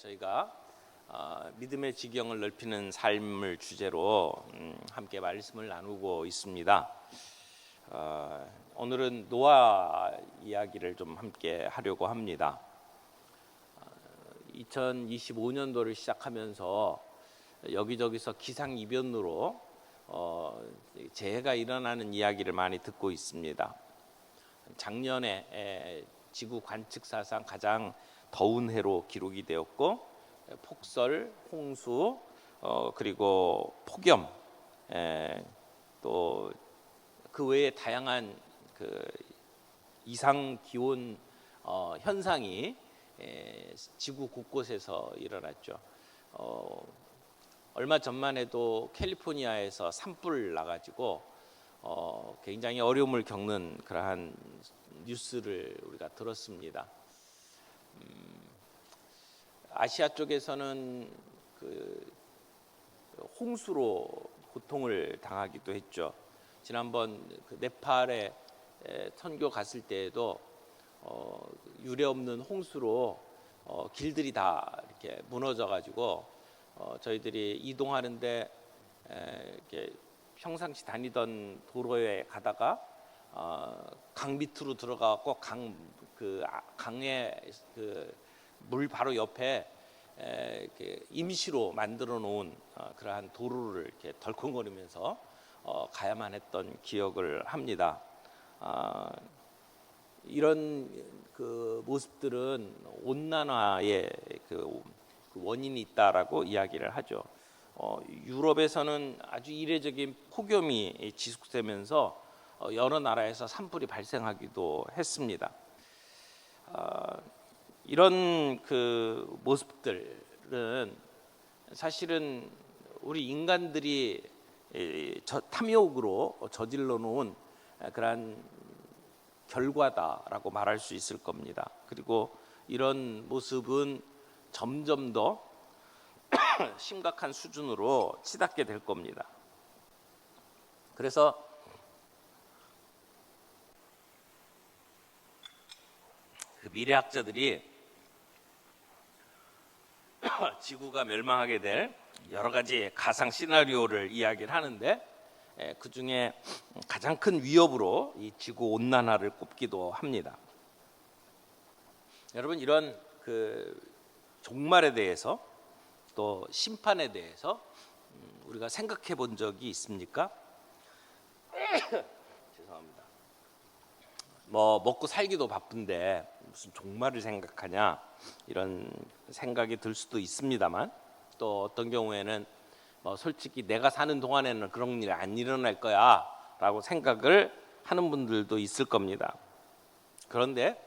저희가 믿음의 지경을 넓히는 삶을 주제로 함께 말씀을 나누고 있습니다. 오늘은 노아 이야기를 좀 함께 하려고 합니다. 2025년도를 시작하면서 여기저기서 기상이변으로 재해가 일어나는 이야기를 많이 듣고 있습니다. 작년에 지구 관측사상 가장 더운 해로 기록이 되었고, 폭설, 홍수, 그리고 폭염, 또 그 외에 다양한 이상 기온 현상이 지구 곳곳에서 일어났죠. 얼마 전만 해도 캘리포니아에서 산불 나가지고 굉장히 어려움을 겪는 그러한 뉴스를 우리가 들었습니다. 아시아 쪽에서는 홍수로 고통을 당하기도 했죠. 지난번 네팔에 선교 갔을 때에도 유례없는 홍수로 길들이 다 이렇게 무너져가지고 저희들이 이동하는데 이렇게 평상시 다니던 도로에 가다가 강 밑으로 들어가고 강의 물 바로 옆에 이렇게 임시로 만들어 놓은 그러한 도로를 이렇게 덜컹거리면서 가야만 했던 기억을 합니다. 이런 모습들은 온난화의 원인이 있다라고 이야기를 하죠. 유럽에서는 아주 이례적인 폭염이 지속되면서 여러 나라에서 산불이 발생하기도 했습니다. 이런 모습들은 사실은 우리 인간들이 탐욕으로 저질러 놓은 그러한 결과다라고 말할 수 있을 겁니다. 그리고 이런 모습은 점점 더 심각한 수준으로 치닫게 될 겁니다. 그래서 미래학자들이 지구가 멸망하게 될 여러 가지 가상 시나리오를 이야기를 하는데, 그 중에 가장 큰 위협으로 이 지구 온난화를 꼽기도 합니다. 여러분, 이런 종말에 대해서 또 심판에 대해서 우리가 생각해 본 적이 있습니까? 죄송합니다. 먹고 살기도 바쁜데 무슨 종말을 생각하냐, 이런 생각이 들 수도 있습니다만, 또 어떤 경우에는 솔직히 내가 사는 동안에는 그런 일이 안 일어날 거야 라고 생각을 하는 분들도 있을 겁니다. 그런데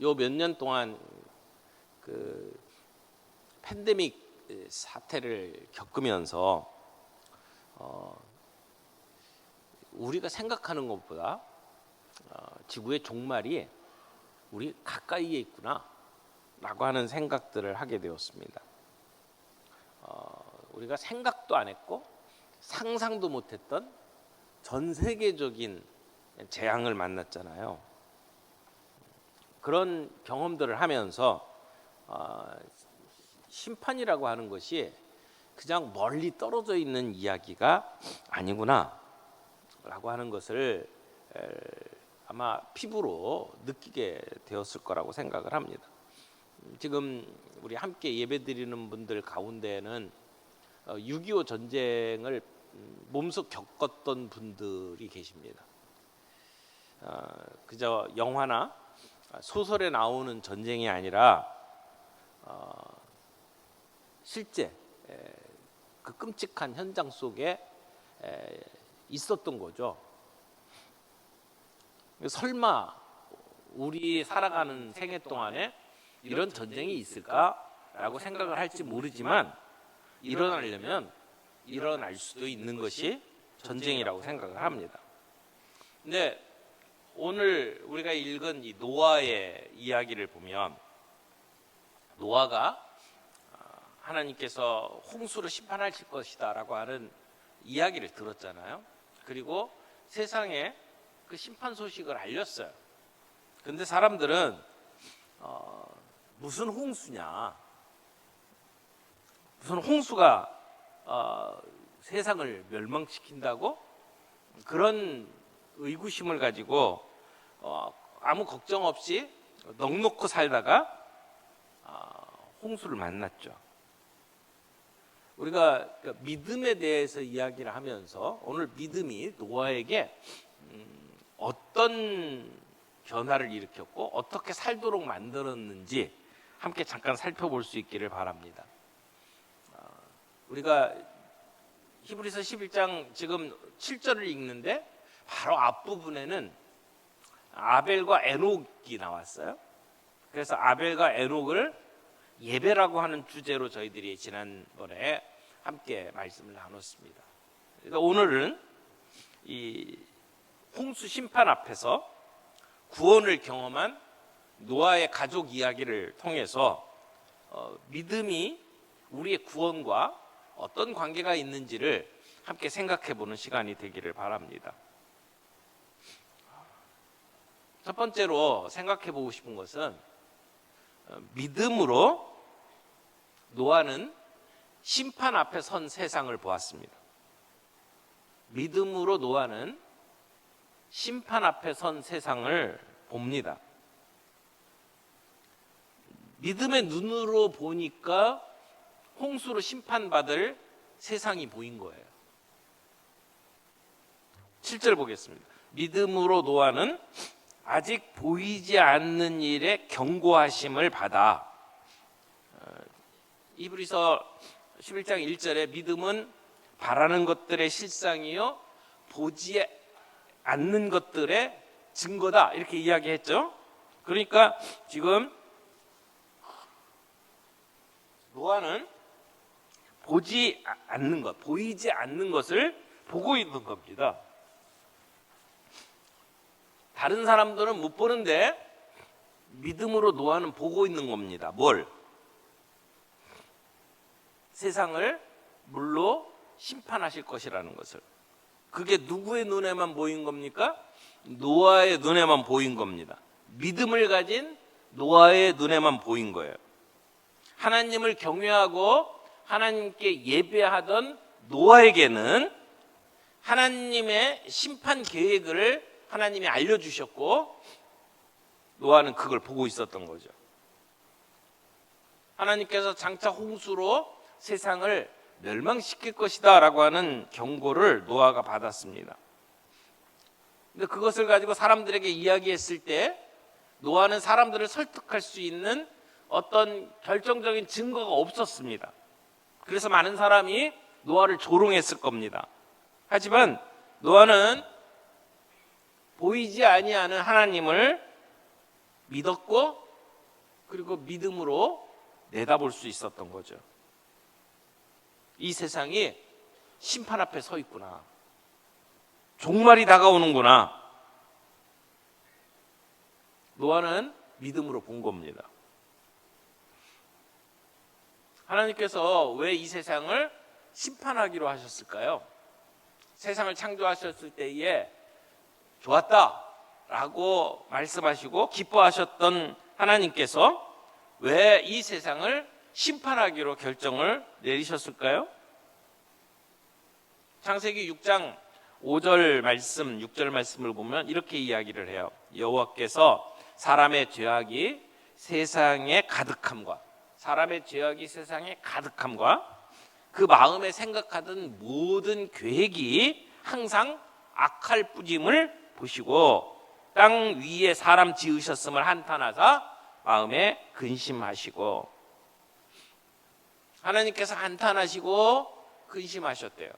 요 몇 년 동안 팬데믹 사태를 겪으면서 우리가 생각하는 것보다 지구의 종말이 우리 가까이에 있구나 라고 하는 생각들을 하게 되었습니다. 우리가 생각도 안 했고 상상도 못했던 전 세계적인 재앙을 만났잖아요. 그런 경험들을 하면서 심판이라고 하는 것이 그냥 멀리 떨어져 있는 이야기가 아니구나 라고 하는 것을 아마 피부로 느끼게 되었을 거라고 생각을 합니다. 지금 우리 함께 예배드리는 분들 가운데는 6.25 전쟁을 몸소 겪었던 분들이 계십니다. 그저 영화나 소설에 나오는 전쟁이 아니라 실제 그 끔찍한 현장 속에 있었던 거죠. 설마 우리 살아가는 생애 동안에 이런 전쟁이 있을까라고 생각을 할지 모르지만, 일어나려면 일어날 수도 있는 것이 전쟁이라고 생각을 합니다. 근데 오늘 우리가 읽은 이 노아의 이야기를 보면, 노아가 하나님께서 홍수로 심판하실 것이다 라고 하는 이야기를 들었잖아요. 그리고 세상에 그 심판 소식을 알렸어요. 근데 사람들은 무슨 홍수냐? 무슨 홍수가 세상을 멸망시킨다고? 그런 의구심을 가지고 아무 걱정 없이 넋놓고 살다가 홍수를 만났죠. 우리가 믿음에 대해서 이야기를 하면서 오늘 믿음이 노아에게 어떤 변화를 일으켰고 어떻게 살도록 만들었는지 함께 잠깐 살펴볼 수 있기를 바랍니다. 우리가 히브리서 11장 지금 7절을 읽는데 바로 앞부분에는 아벨과 에녹이 나왔어요. 그래서 아벨과 에녹을 예배라고 하는 주제로 저희들이 지난번에 함께 말씀을 나눴습니다. 그래서 오늘은 이 홍수 심판 앞에서 구원을 경험한 노아의 가족 이야기를 통해서 믿음이 우리의 구원과 어떤 관계가 있는지를 함께 생각해 보는 시간이 되기를 바랍니다. 첫 번째로 생각해 보고 싶은 것은 믿음으로 노아는 심판 앞에 선 세상을 보았습니다. 믿음으로 노아는 심판 앞에 선 세상을 봅니다. 믿음의 눈으로 보니까 홍수로 심판받을 세상이 보인 거예요. 7절 보겠습니다. 믿음으로 노아는 아직 보이지 않는 일에 경고하심을 받아. 히브리서 11장 1절에 믿음은 바라는 것들의 실상이요 보지 않는 것들의 증거다, 이렇게 이야기했죠. 그러니까 지금 노아는 보지 않는 것, 보이지 않는 것을 보고 있는 겁니다. 다른 사람들은 못 보는데 믿음으로 노아는 보고 있는 겁니다. 뭘? 세상을 물로 심판하실 것이라는 것을. 그게 누구의 눈에만 보인 겁니까? 노아의 눈에만 보인 겁니다. 믿음을 가진 노아의 눈에만 보인 거예요. 하나님을 경외하고 하나님께 예배하던 노아에게는 하나님의 심판 계획을 하나님이 알려주셨고 노아는 그걸 보고 있었던 거죠. 하나님께서 장차 홍수로 세상을 멸망시킬 것이다 라고 하는 경고를 노아가 받았습니다. 근데 그것을 가지고 사람들에게 이야기했을 때 노아는 사람들을 설득할 수 있는 어떤 결정적인 증거가 없었습니다. 그래서 많은 사람이 노아를 조롱했을 겁니다. 하지만 노아는 보이지 아니하는 하나님을 믿었고 그리고 믿음으로 내다볼 수 있었던 거죠. 이 세상이 심판 앞에 서 있구나. 종말이 다가오는구나. 노아는 믿음으로 본 겁니다. 하나님께서 왜 이 세상을 심판하기로 하셨을까요? 세상을 창조하셨을 때에 좋았다라고 말씀하시고 기뻐하셨던 하나님께서 왜 이 세상을 심판하기로 결정을 내리셨을까요? 창세기 6장 5절 말씀, 6절 말씀을 보면 이렇게 이야기를 해요. 여호와께서 사람의 죄악이 세상에 가득함과 그 마음에 생각하던 모든 계획이 항상 악할 뿌짐을 보시고 땅 위에 사람 지으셨음을 한탄하사 마음에 근심하시고. 하나님께서 한탄하시고 근심하셨대요.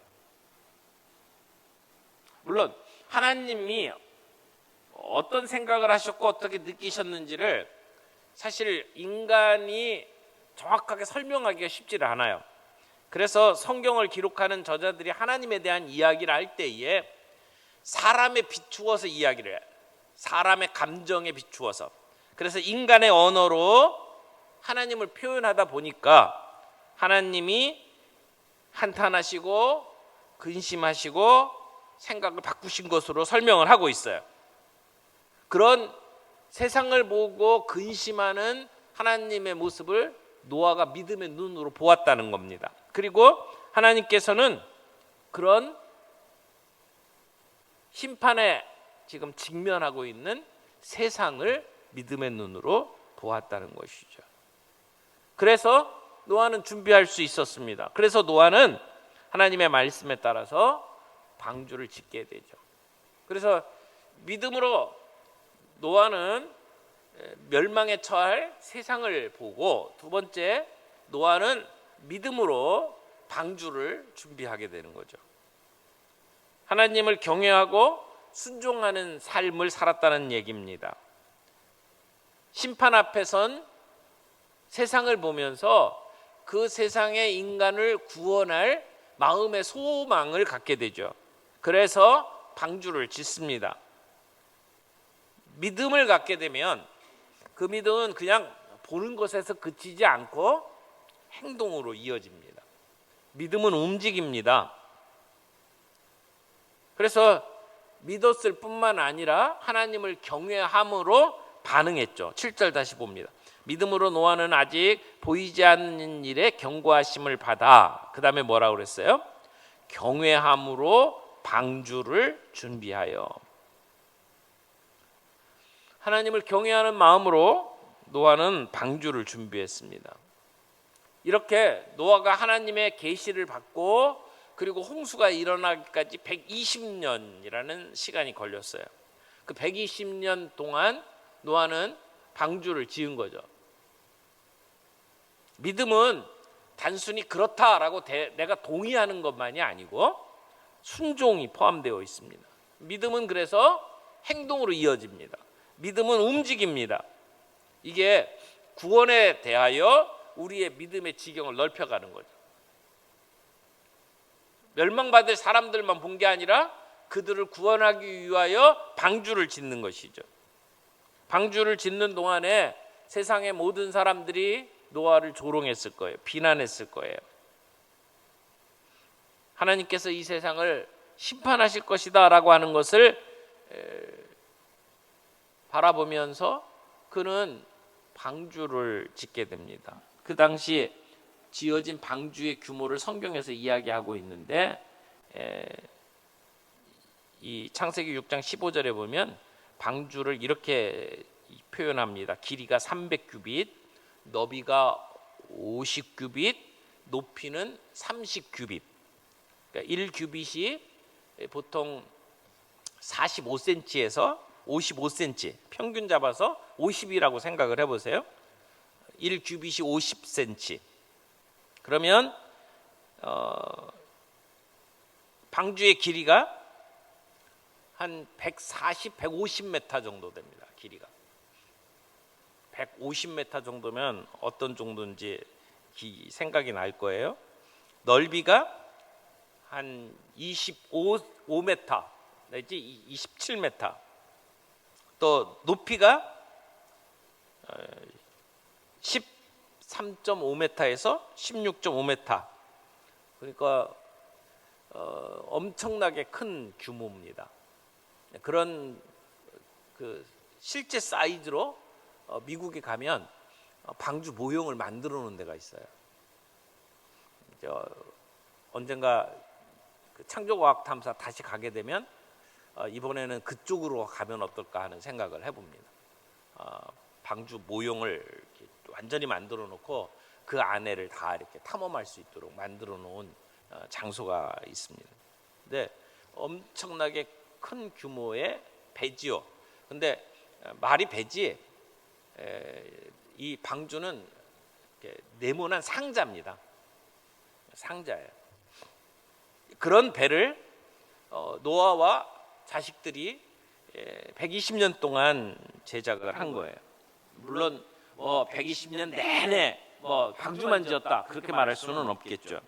물론 하나님이 어떤 생각을 하셨고 어떻게 느끼셨는지를 사실 인간이 정확하게 설명하기가 쉽지를 않아요. 그래서 성경을 기록하는 저자들이 하나님에 대한 이야기를 할 때에 사람에 비추어서 이야기를 해요. 사람의 감정에 비추어서. 그래서 인간의 언어로 하나님을 표현하다 보니까 하나님이 한탄하시고 근심하시고 생각을 바꾸신 것으로 설명을 하고 있어요. 그런 세상을 보고 근심하는 하나님의 모습을 노아가 믿음의 눈으로 보았다는 겁니다. 그리고 하나님께서는 그런 심판에 지금 직면하고 있는 세상을 믿음의 눈으로 보았다는 것이죠. 그래서 노아는 준비할 수 있었습니다. 그래서 노아는 하나님의 말씀에 따라서 방주를 짓게 되죠. 그래서 믿음으로 노아는 멸망에 처할 세상을 보고, 두 번째, 노아는 믿음으로 방주를 준비하게 되는 거죠. 하나님을 경외하고 순종하는 삶을 살았다는 얘기입니다. 심판 앞에 선 세상을 보면서 그 세상의 인간을 구원할 마음의 소망을 갖게 되죠. 그래서 방주를 짓습니다. 믿음을 갖게 되면 그 믿음은 그냥 보는 것에서 그치지 않고 행동으로 이어집니다. 믿음은 움직입니다. 그래서 믿었을 뿐만 아니라 하나님을 경외함으로 반응했죠. 7절 다시 봅니다. 믿음으로 노아는 아직 보이지 않는 일에 경고하심을 받아, 그 다음에 뭐라고 그랬어요? 경외함으로 방주를 준비하여. 하나님을 경외하는 마음으로 노아는 방주를 준비했습니다. 이렇게 노아가 하나님의 계시를 받고 그리고 홍수가 일어나기까지 120년이라는 시간이 걸렸어요. 그 120년 동안 노아는 방주를 지은 거죠. 믿음은 단순히 그렇다라고 내가 동의하는 것만이 아니고 순종이 포함되어 있습니다. 믿음은 그래서 행동으로 이어집니다. 믿음은 움직입니다. 이게 구원에 대하여 우리의 믿음의 지경을 넓혀가는 거죠. 멸망받을 사람들만 본 게 아니라 그들을 구원하기 위하여 방주를 짓는 것이죠. 방주를 짓는 동안에 세상의 모든 사람들이 노아를 조롱했을 거예요. 비난했을 거예요. 하나님께서 이 세상을 심판하실 것이다 라고 하는 것을 바라보면서 그는 방주를 짓게 됩니다. 그 당시 지어진 방주의 규모를 성경에서 이야기하고 있는데, 이 창세기 6장 15절에 보면 방주를 이렇게 표현합니다. 길이가 300규빗, 너비가 50규빗, 높이는 30규빗. 그러니까 1규빗이 보통 45cm에서 55cm, 평균 잡아서 50이라고 생각을 해보세요. 1규빗이 50cm. 그러면 방주의 길이가 한 140, 150m 정도 됩니다. 길이가 150m 정도면 어떤 정도인지 생각이 날 거예요. 넓이가 한 25m 내지 27m, 또 높이가 13.5m에서 16.5m. 그러니까 엄청나게 큰 규모입니다. 그런 그 실제 사이즈로 미국에 가면 방주 모형을 만들어 놓은 데가 있어요. 언젠가 그 창조과학탐사 다시 가게 되면 이번에는 그쪽으로 가면 어떨까 하는 생각을 해봅니다. 방주 모형을 이렇게 완전히 만들어 놓고 그 안에를 다 이렇게 탐험할 수 있도록 만들어 놓은 장소가 있습니다. 근데 엄청나게 큰 규모의 배지요. 근데 말이 배지, 이 방주는 네모난 상자입니다. 상자예요. 그런 배를 노아와 자식들이 120년 동안 제작을 한 거예요. 물론 120년 내내 방주만 지었다 그렇게 말할 수는 없겠죠.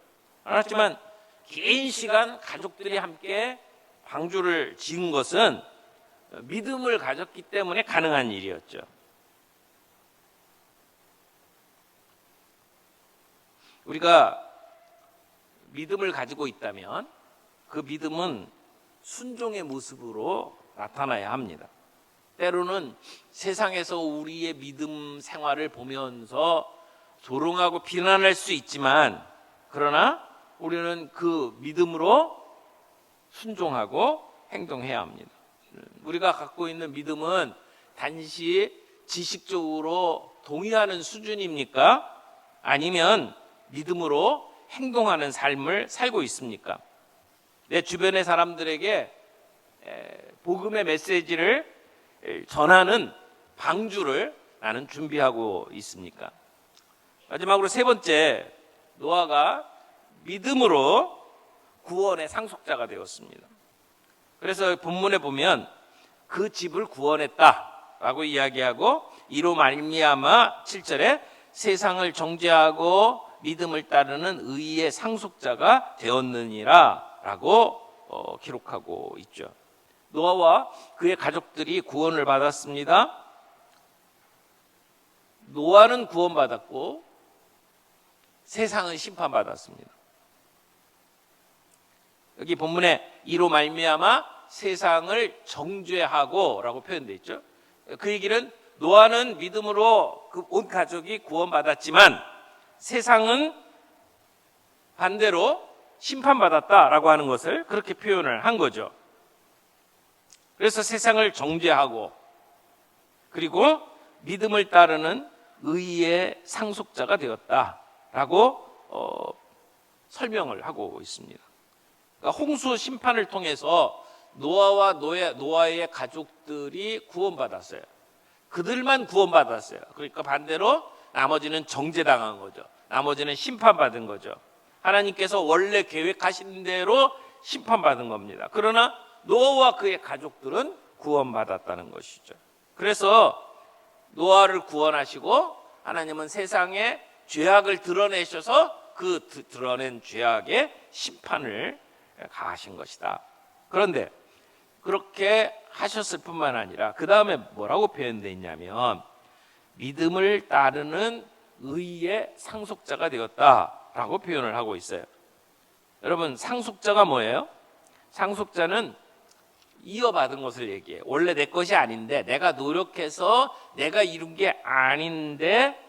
하지만 긴 시간 가족들이 함께 방주를 지은 것은 믿음을 가졌기 때문에 가능한 일이었죠. 우리가 믿음을 가지고 있다면 그 믿음은 순종의 모습으로 나타나야 합니다. 때로는 세상에서 우리의 믿음 생활을 보면서 조롱하고 비난할 수 있지만, 그러나 우리는 그 믿음으로 순종하고 행동해야 합니다. 우리가 갖고 있는 믿음은 단지 지식적으로 동의하는 수준입니까? 아니면 믿음으로 행동하는 삶을 살고 있습니까? 내 주변의 사람들에게 복음의 메시지를 전하는 방주를 나는 준비하고 있습니까? 마지막으로 세 번째, 노아가 믿음으로 구원의 상속자가 되었습니다. 그래서 본문에 보면 그 집을 구원했다라고 이야기하고, 이로 말미암아 7절에 세상을 정죄하고 믿음을 따르는 의의 상속자가 되었느니라 라고 기록하고 있죠. 노아와 그의 가족들이 구원을 받았습니다. 노아는 구원받았고 세상은 심판받았습니다. 여기 본문에 이로 말미암아 세상을 정죄하고 라고 표현되어 있죠. 그 얘기는 노아는 믿음으로 그 온 가족이 구원받았지만 세상은 반대로 심판받았다라고 하는 것을 그렇게 표현을 한 거죠. 그래서 세상을 정죄하고 그리고 믿음을 따르는 의의 상속자가 되었다라고 설명을 하고 있습니다. 그러니까 홍수 심판을 통해서 노아와 노아의 가족들이 구원받았어요. 그들만 구원받았어요. 그러니까 반대로 나머지는 정죄당한 거죠. 나머지는 심판받은 거죠. 하나님께서 원래 계획하신 대로 심판받은 겁니다. 그러나 노아와 그의 가족들은 구원받았다는 것이죠. 그래서 노아를 구원하시고 하나님은 세상에 죄악을 드러내셔서 그 드러낸 죄악의 심판을 가하신 것이다. 그런데 그렇게 하셨을 뿐만 아니라 그 다음에 뭐라고 표현되어 있냐면 믿음을 따르는 의의 상속자가 되었다라고 표현을 하고 있어요. 여러분, 상속자가 뭐예요? 상속자는 이어받은 것을 얘기해요. 원래 내 것이 아닌데, 내가 노력해서 내가 이룬 게 아닌데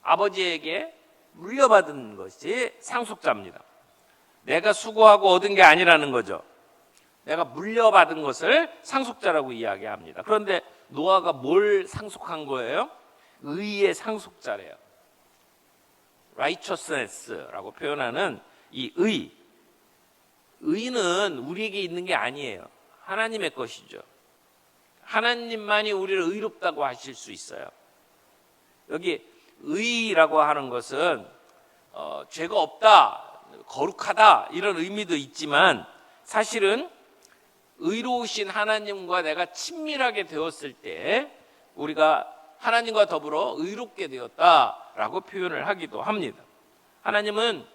아버지에게 물려받은 것이 상속자입니다. 내가 수고하고 얻은 게 아니라는 거죠. 내가 물려받은 것을 상속자라고 이야기합니다. 그런데 노아가 뭘 상속한 거예요? 의의 상속자래요. righteousness라고 표현하는 이 의는 우리에게 있는 게 아니에요. 하나님의 것이죠. 하나님만이 우리를 의롭다고 하실 수 있어요. 여기 의라고 하는 것은 죄가 없다, 거룩하다 이런 의미도 있지만 사실은 의로우신 하나님과 내가 친밀하게 되었을 때 우리가 하나님과 더불어 의롭게 되었다라고 표현을 하기도 합니다. 하나님은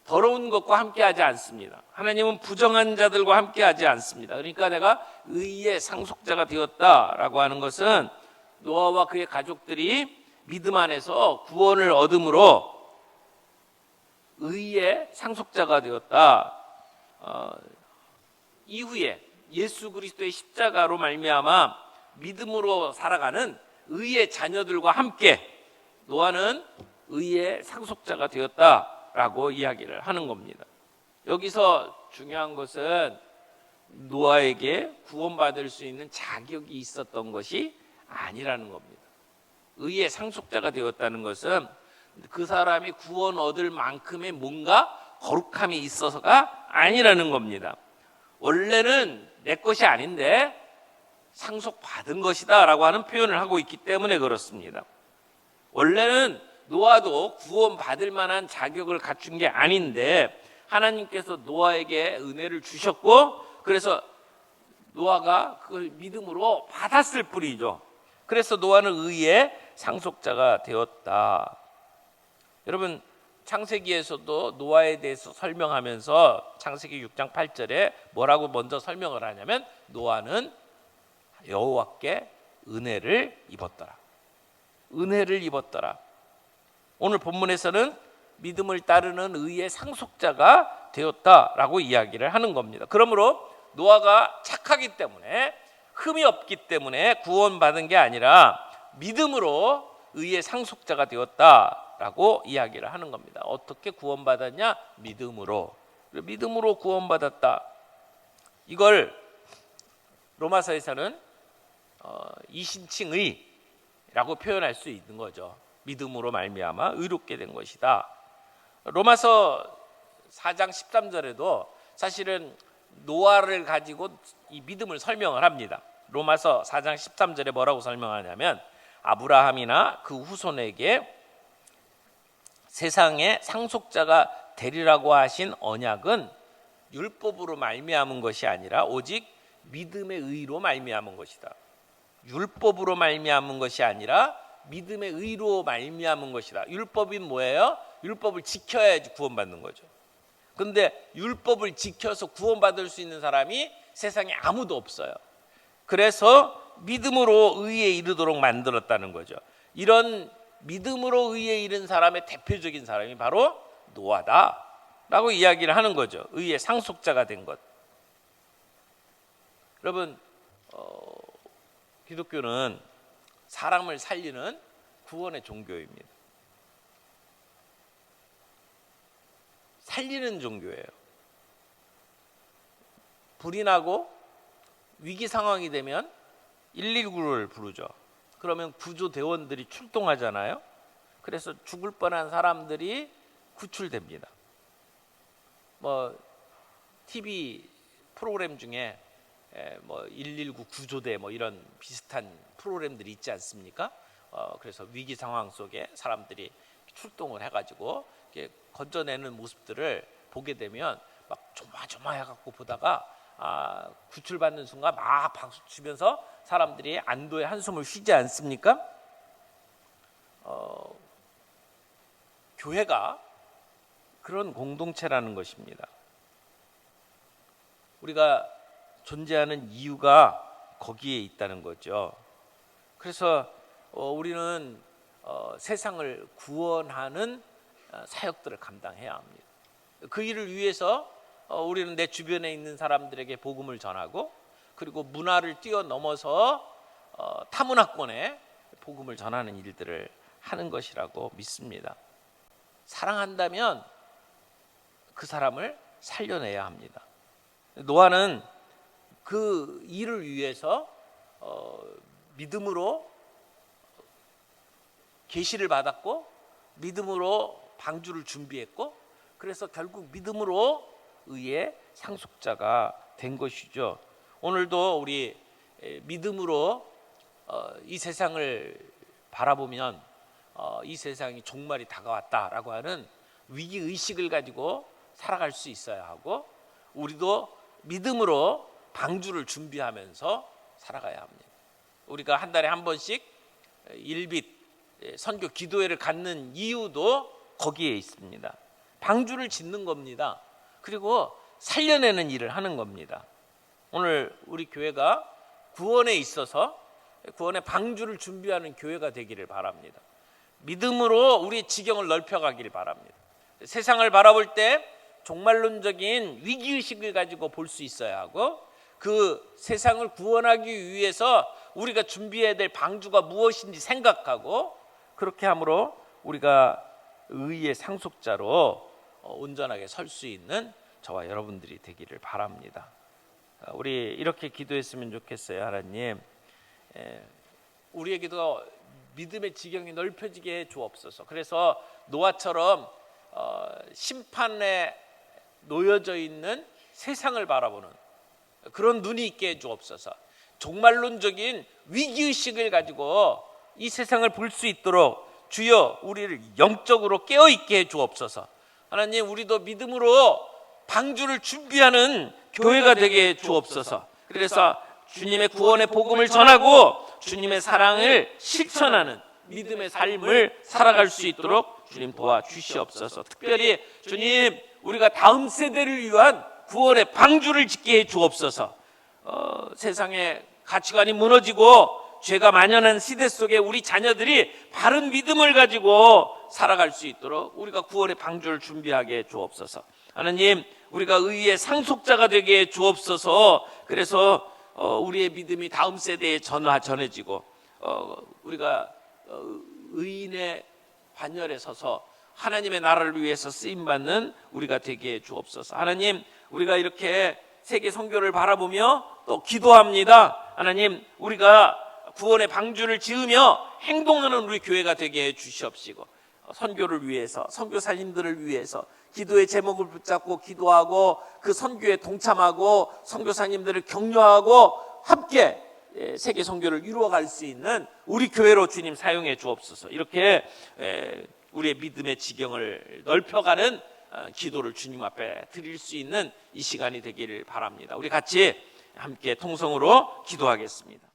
더러운 것과 함께하지 않습니다. 하나님은 부정한 자들과 함께하지 않습니다. 그러니까 내가 의의 상속자가 되었다라고 하는 것은 노아와 그의 가족들이 믿음 안에서 구원을 얻음으로 의의 상속자가 되었다. 이후에 예수 그리스도의 십자가로 말미암아 믿음으로 살아가는 의의 자녀들과 함께 노아는 의의 상속자가 되었다라고 이야기를 하는 겁니다. 여기서 중요한 것은 노아에게 구원받을 수 있는 자격이 있었던 것이 아니라는 겁니다. 의의 상속자가 되었다는 것은 그 사람이 구원 얻을 만큼의 뭔가 거룩함이 있어서가 아니라는 겁니다. 원래는 내 것이 아닌데 상속받은 것이다 라고 하는 표현을 하고 있기 때문에 그렇습니다. 원래는 노아도 구원받을 만한 자격을 갖춘 게 아닌데 하나님께서 노아에게 은혜를 주셨고 그래서 노아가 그걸 믿음으로 받았을 뿐이죠. 그래서 노아는 의의 상속자가 되었다. 여러분, 창세기에서도 노아에 대해서 설명하면서 창세기 6장 8절에 뭐라고 먼저 설명을 하냐면 노아는 여호와께 은혜를 입었더라. 은혜를 입었더라. 오늘 본문에서는 믿음을 따르는 의의 상속자가 되었다라고 이야기를 하는 겁니다. 그러므로 노아가 착하기 때문에 흠이 없기 때문에 구원받은 게 아니라 믿음으로 의의 상속자가 되었다라고 이야기를 하는 겁니다. 어떻게 구원받았냐? 믿음으로. 믿음으로 구원받았다. 이걸 로마서에서는 이신칭의라고 표현할 수 있는 거죠. 믿음으로 말미암아 의롭게 된 것이다. 로마서 4장 13절에도 사실은 노아를 가지고 이 믿음을 설명을 합니다. 로마서 4장 13절에 뭐라고 설명하냐면 아브라함이나 그 후손에게 세상의 상속자가 되리라고 하신 언약은 율법으로 말미암은 것이 아니라 오직 믿음의 의로 말미암은 것이다. 율법으로 말미암은 것이 아니라 믿음의 의로 말미암은 것이다. 율법이 뭐예요? 율법을 지켜야지 구원받는 거죠. 그런데 율법을 지켜서 구원받을 수 있는 사람이 세상에 아무도 없어요. 그래서 믿음으로 의에 이르도록 만들었다는 거죠. 이런 믿음으로 의에 이른 사람의 대표적인 사람이 바로 노아다라고 이야기를 하는 거죠. 의의 상속자가 된 것. 여러분, 기독교는 사람을 살리는 구원의 종교입니다. 살리는 종교예요. 불이 나고 위기 상황이 되면 119를 부르죠. 그러면 구조대원들이 출동하잖아요. 그래서 죽을 뻔한 사람들이 구출됩니다. TV 프로그램 중에 119 구조대 이런 비슷한 프로그램들이 있지 않습니까? 그래서 위기 상황 속에 사람들이 출동을 해가지고 이렇게 건져내는 모습들을 보게 되면 막 조마조마해갖고 보다가 구출받는 순간 막 박수 치면서 사람들이 안도의 한숨을 쉬지 않습니까? 교회가 그런 공동체라는 것입니다. 우리가 존재하는 이유가 거기에 있다는 거죠. 그래서 우리는 세상을 구원하는 사역들을 감당해야 합니다. 그 일을 위해서 우리는 내 주변에 있는 사람들에게 복음을 전하고 그리고 문화를 뛰어넘어서 타문화권에 복음을 전하는 일들을 하는 것이라고 믿습니다. 사랑한다면 그 사람을 살려내야 합니다. 노아는 그 일을 위해서 믿음으로 계시를 받았고 믿음으로 방주를 준비했고 그래서 결국 믿음으로 의의 상속자가 된 것이죠. 오늘도 우리 믿음으로 이 세상을 바라보면 이 세상이 종말이 다가왔다라고 하는 위기의식을 가지고 살아갈 수 있어야 하고 우리도 믿음으로 방주를 준비하면서 살아가야 합니다. 우리가 한 달에 한 번씩 일빛 선교 기도회를 갖는 이유도 거기에 있습니다. 방주를 짓는 겁니다. 그리고 살려내는 일을 하는 겁니다. 오늘 우리 교회가 구원에 있어서 구원의 방주를 준비하는 교회가 되기를 바랍니다. 믿음으로 우리 지경을 넓혀가기를 바랍니다. 세상을 바라볼 때 종말론적인 위기의식을 가지고 볼 수 있어야 하고 그 세상을 구원하기 위해서 우리가 준비해야 될 방주가 무엇인지 생각하고 그렇게 함으로 우리가 의의 상속자로 온전하게 설 수 있는 저와 여러분들이 되기를 바랍니다. 우리 이렇게 기도했으면 좋겠어요. 하나님, 우리에게도 믿음의 지경이 넓혀지게 해 주옵소서. 그래서 노아처럼 심판에 놓여져 있는 세상을 바라보는 그런 눈이 있게 해 주옵소서. 종말론적인 위기의식을 가지고 이 세상을 볼 수 있도록 주여 우리를 영적으로 깨어있게 해 주옵소서. 하나님, 우리도 믿음으로 방주를 준비하는 교회가 되게 해 주옵소서. 그래서 주님의 구원의 복음을 전하고 주님의 사랑을 실천하는 믿음의 삶을 살아갈 수 있도록 주님 도와주시옵소서. 특별히 주님, 우리가 다음 세대를 위한 구원의 방주를 짓게 해 주옵소서. 세상의 가치관이 무너지고 죄가 만연한 시대 속에 우리 자녀들이 바른 믿음을 가지고 살아갈 수 있도록 우리가 구원의 방주를 준비하게 해 주옵소서. 하나님, 우리가 의의 상속자가 되게 해 주옵소서. 그래서 우리의 믿음이 다음 세대에 전해지고 우리가 의인의 반열에 서서 하나님의 나라를 위해서 쓰임받는 우리가 되게 해 주옵소서. 하나님, 우리가 이렇게 세계 선교를 바라보며 또 기도합니다. 하나님, 우리가 구원의 방주를 지으며 행동하는 우리 교회가 되게 해 주시옵시고, 선교를 위해서, 선교사님들을 위해서 기도의 제목을 붙잡고 기도하고 그 선교에 동참하고 선교사님들을 격려하고 함께 세계 선교를 이루어갈 수 있는 우리 교회로 주님 사용해 주옵소서. 이렇게 우리의 믿음의 지경을 넓혀가는 기도를 주님 앞에 드릴 수 있는 이 시간이 되기를 바랍니다. 우리 같이 함께 통성으로 기도하겠습니다.